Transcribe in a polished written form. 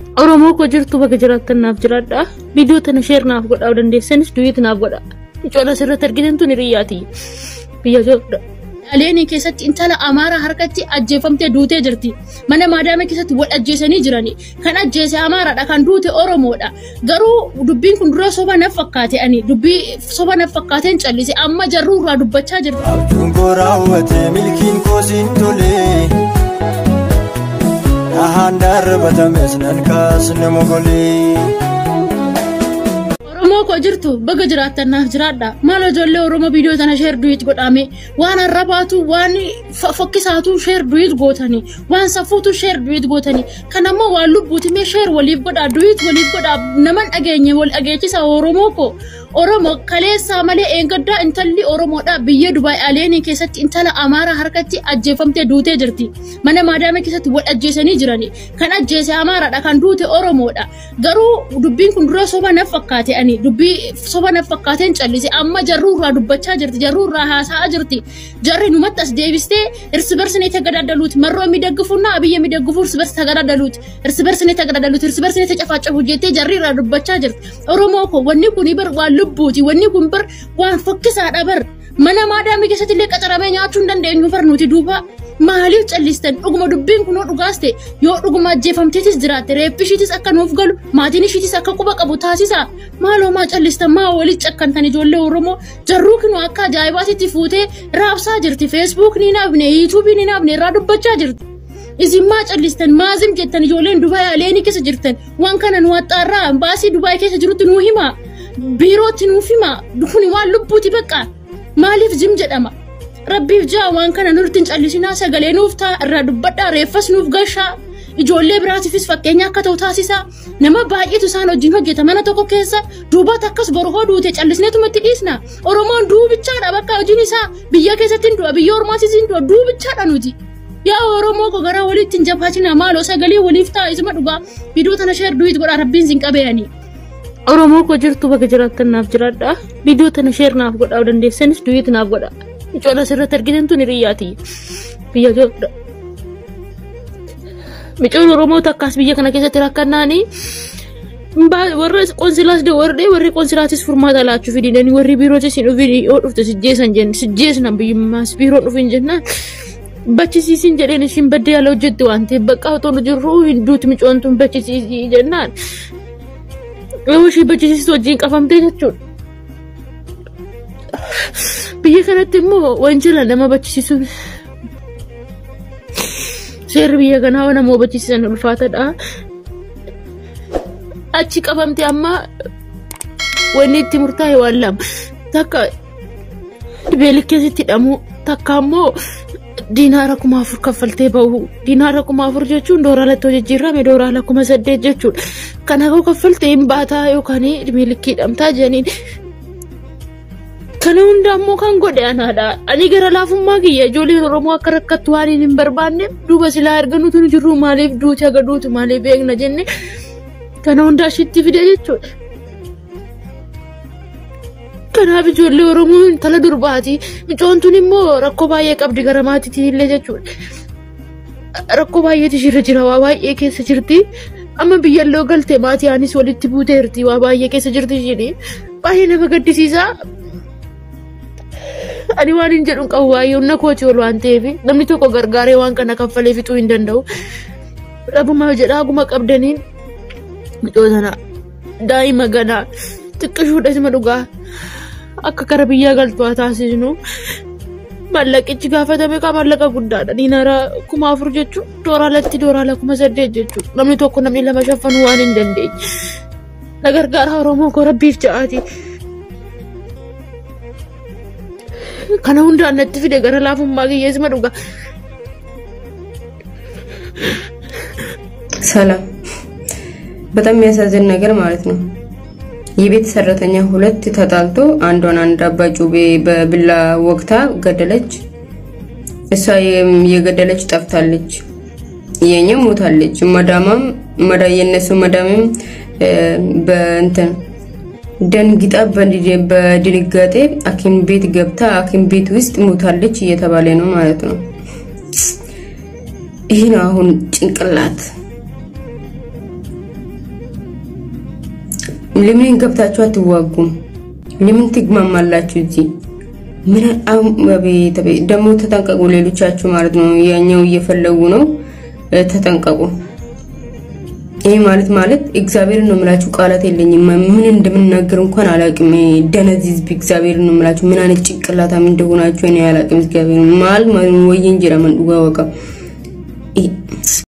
Oromoo ko jirtu bakka jiraattan naaf jiraadha. Viidiyoo tana share naaf godhaa dandeessanis duwit naaf godhaa. Ijoollee asirratti argitan tun hiriyaati. Biyya Itoophiyaa. Aleeni keessatti intala Amaaraa harkatti ajjeefamtee duutee jirti. Mana maadaama keessatti wal ajjeesanii jirani. Kan ajjeese Amaaraadha kan duute Oromoodha. Garuu dubbiin kun dura soba naaf fakkaate ani dubbii soba naaf fakkaateen callise amma jarruu irraa dubbachaa jirti. Abduun koo raawwate milkiin koo siin tolee. Ahaan darbatame sinan kaasne mogolee. Oromoo ko jirtu bakka jiraattan naaf jiraadha. Maal ijoollee Oromoo viidiyoo tana share duwit godhame. Waan arrabaatu waan fokkisaatu share duwit gootani. Waan safuutu share duwit gootani. Kanammoo waan lubbuuti mee share waliif godhaa duwit waliif godhaa naman dhageenye wal dhageechisa Oromoo ko. Oromoo kaleessaa malee eengaddaa intalli Oromoodha biyya Dubaay Aleenii keessatti intala Amaaraa harkatti ajjeefamtee duutee jirti. Mana maadaama keessatti wal ajjeesanii jirani. Kan ajjeese Amaaraadha kan duute Oromoodha. Garuu dubbiin kun dura soba naaf fakkaate ani dubbii soba naaf fakkaateen callise amma jarruu irraa dubbachaa jirti jarruu irraa haasa'aa jirti. Jarri numatti as deebistee irsi barsinee tagadadaluuti marroo miidhaggufuuna abiyya miidhaggufu irsi barsi tagadadaluuti irsi barsinee tagadadaluuti irsi barsinee tacafaacafu jettee jarri irraa dubbachaa jirti. Oromoo ko wanni kun bar waan lubbuuti wanni kun bar waan fokkisaadha bar mana maadaami keessatti illee qacaramee nyaachuu hin dandeenyu bar nuti duuba maaliif callistan dhuguma dubbiin kunoo dhugaaste yoo dhuguma ajjeefamteetis jiraatte reeppishiitis akka nuuf galu maatiin ishiitis akka quba qabu taasisa maaloo maa callistan maa walitti cakkantan ijoollee Oromoo jarruu kunoo akka ajaa'ibaatitti fuutee raabsaa jirti feesbuuk ni naafne yuutuubii ni naafne irraa dubbachaa jirti. Isin maa callistan maazim jettan ijoolleen Dubaay Aleenii keessa jirtan waan kana nu waxxaarraa baasii Dubaay keessa jirutti nuu hima. Biirootti nuuf hima kun waan lubbuuti bakka maaliif jim jedhama rabbiif jaa waan kana nurtiin callisinaa sagalee nuuf ta'a irraa dubbadhaa reeffas nuuf gashaa ijoollee biraatiifis fakkeenya akka ta'u taasisa nama baay'eetu isaan wajjin hojjeta mana tokko keessa duubatti akkas borhoo duute callisneetumatti dhiisna Oromoon duubichaadha bakka hojiin isaa biyya keessatti du'a biyya ormaatis du'a duubichaadha nuti yaa Oromoo ko garaa walitti hin jabaachina maaloo sagalee waliif ta'a isuma dhugaa viidiyoo tana share duwit godhaa rabbiin sin qabeeyanii. Oromoo ko jirtu bakka jiraattan naaf jiraadha. Viidiyoo tana share naaf godhaa dandeessanis duwit naaf godhaa. Ijoollee asirratti argitan tun hiriyaati. Biyya Itoophiyaa. Micoon Oromoo takkaas biyya kana keessatti rakkannaani warra qoonsilaas dawarree warri qoonsilaatis furmaata laachuu fidanii warri biirootis hin dhufin yoo dhufte sijjeessan jenni sijjeessan biyyummaas biiroo dhufin jennaan bachisiisin jedheen ishiin baddee ala hojjette waan ta'eef bakka otoo nu jirru hinduuti micoon tun bachisiisii jennaan. Yoo ishee bachisiistu wajjin qabamtee jechuudha. Biyya kanatti immoo wanjala nama bachisiisuun seerri biyya kanaa nama bachisiisan ulfaataadha. Achi qabamtee amma wanni itti murtaa'e waan lama takka beelikkeessitti hidhamu takka immoo diinaara 4,000 kaffaltee bahu. Diinaara 4,000 jechuun dooraalatti hojjijjiirame dooraalaa 8,000 jechuudha. Kana koo kaffaltee hin baataa yookaan beelikkii hidhamtaa jedhaniin. Kana hunda ammoo kan godhe anaadha. Ani gara laafummaa kiyya ijoolleen Oromoo akka rakkattu waan hin barbaanne duuba silaa erga nuti nu jirru maaliif duuti haga duutu maaliif beekna jenne kana hunda ashitti fide jechuudha. Kanaaf ijoollee Oromoo intala durbaati. Micoon tun immoo rakkoo baay'ee qabdi gara maatiitiin illee jechuudha. Rakkoo baay'eetu ishirra jira waa baay'ee keessa jirti. Amma biyyalloo galtee maatii anis walitti buuteerti waa baay'ee keessa jirti isheen baay'ee nama gaddisiisa. Ani waan hin jedhu qabu baay'ee na kooti ol waan ta'eef namni tokko gargaaree waan kana kaffalee fixuu hin danda'u. Dhabuma jedhaa guma qabdaniin micootana daa'ima ganaa xiqqishuudha isuma dhugaa akka kara biyyaa galtuu taasisnu mallaqichi gaafatame qaba mallaqa guddaadha. Diinaara 4,000 jechuun dooraalatti dooraalaa 8,000 jechuudha. Namni tokko namni lama shaffanuu waan hin dandeenye. Na gargaara Oromoo koo rabbiif ja'aati. Kana hundaan natti fide gara laafummaa kiyya isuma dhugaa. ሰላም በጣም የሚያሳዝን ነገር ማለት ነው። የቤት ሰራተኛ ሁለት ተጣልቶ አንዷን አንድ አባጩቤ በብላ ወቅታ ገደለች። እሷ የገደለች ጠፍታለች። የኛ ሞታለች። መዳማም የነሱ መዳምም በእንትን ደንግጣ በድንጋጤ ሐኪም ቤት ገብታ ሐኪም ቤት ውስጥ ሞታለች እየተባለ ነው ማለት ነው። ይሄ ነው አሁን ጭንቅላት ለምን ገብታችሁ አትዋጉም ለምን ትግማማላችሁ እዚህ ምን አቤት ደሞ ተጠንቀቁ ሌሎቻችሁ ማለት ነው ያኛው እየፈለጉ ነው ተጠንቀቁ ይሄ ማለት እግዚአብሔር ነው ማለት ቃላት የለኝም ምን እንደምናገር እንኳን አላቅም ደነዚዝ በእግዚአብሔር ነው ማለት ምን አይነት ጭቅላታም እንደሆናችሁ እኔ አላቅም እግዚአብሔር ማለት ወይ እንጀራ ምን ወወቀ